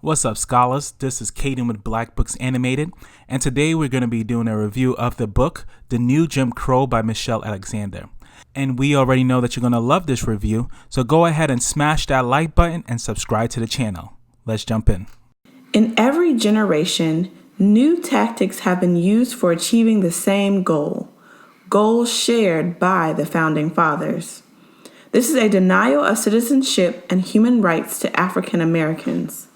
What's up, scholars? This is Caden with Black Books Animated, and today we're going to be doing a review of the book, The New Jim Crow by Michelle Alexander. And we already know that you're going to love this review, so go ahead and smash that like button and subscribe to the channel. Let's jump in. In every generation, new tactics have been used for achieving the same goal, goals shared by the Founding Fathers. This is a denial of citizenship and human rights to African Americans.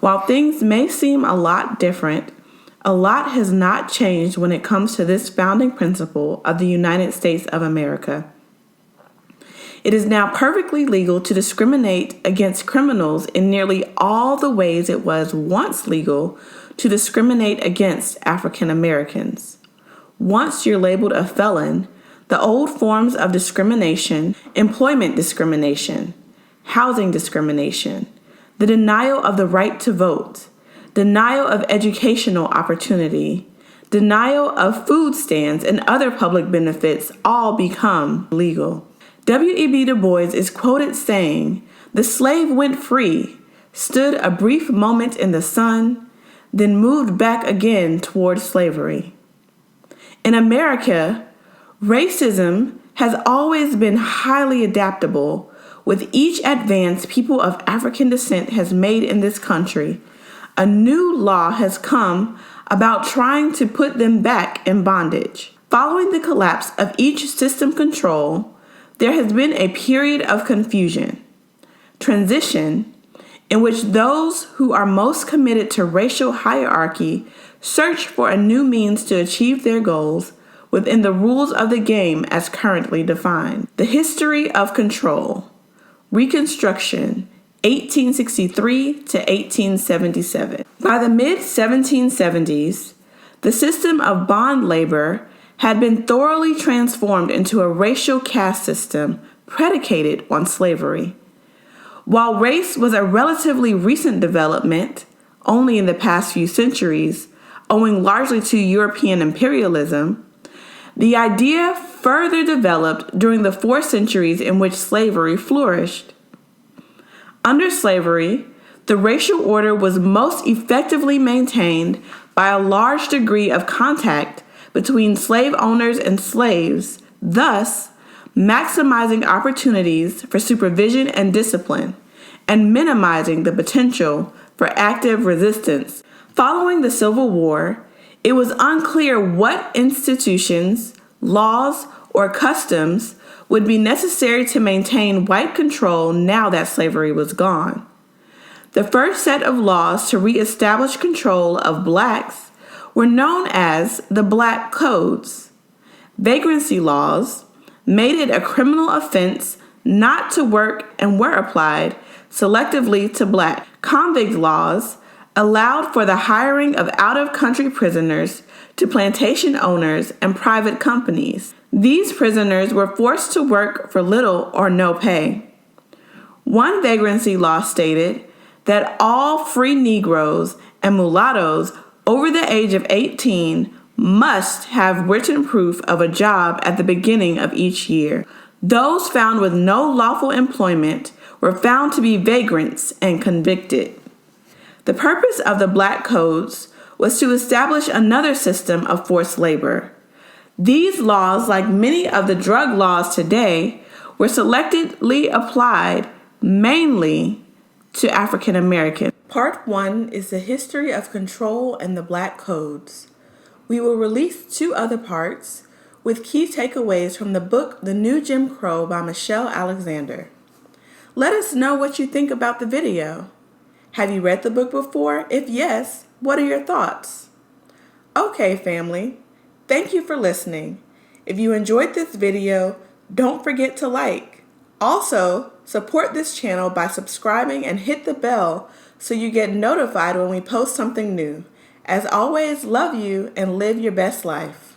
While things may seem a lot different, a lot has not changed when it comes to this founding principle of the United States of America. It is now perfectly legal to discriminate against criminals in nearly all the ways it was once legal to discriminate against African Americans. Once you're labeled a felon, the old forms of discrimination, employment discrimination, housing discrimination, the denial of the right to vote, denial of educational opportunity, denial of food stands, and other public benefits all become legal. W.E.B. Du Bois is quoted saying, "The slave went free, stood a brief moment in the sun, then moved back again toward slavery." In America, racism has always been highly adaptable. With each advance people of African descent has made in this country, a new law has come about trying to put them back in bondage. Following the collapse of each system control, there has been a period of confusion, transition, in which those who are most committed to racial hierarchy search for a new means to achieve their goals within the rules of the game as currently defined. The history of control. Reconstruction, 1863 to 1877. By the mid-1770s, the system of bond labor had been thoroughly transformed into a racial caste system predicated on slavery. While race was a relatively recent development, only in the past few centuries, owing largely to European imperialism, the idea further developed during the 4 centuries in which slavery flourished. Under slavery, the racial order was most effectively maintained by a large degree of contact between slave owners and slaves, thus maximizing opportunities for supervision and discipline, and minimizing the potential for active resistance. Following the Civil War, it was unclear what institutions, laws, or customs would be necessary to maintain white control now that slavery was gone. The first set of laws to reestablish control of blacks were known as the Black Codes. Vagrancy Laws made it a criminal offense not to work and were applied selectively to black. Convict laws allowed for the hiring of out-of-country prisoners to plantation owners and private companies. These prisoners were forced to work for little or no pay. One vagrancy law stated that all free Negroes and mulattoes over the age of 18 must have written proof of a job at the beginning of each year. Those found with no lawful employment were found to be vagrants and convicted. The purpose of the Black Codes was to establish another system of forced labor. These laws, like many of the drug laws today, were selectively applied mainly to African Americans. Part 1 is the history of control and the Black Codes. We will release 2 other parts with key takeaways from the book The New Jim Crow by Michelle Alexander. Let us know what you think about the video. Have you read the book before? If yes, what are your thoughts? Okay, family. Thank you for listening. If you enjoyed this video, don't forget to like. Also, support this channel by subscribing and hit the bell so you get notified when we post something new. As always, love you and live your best life.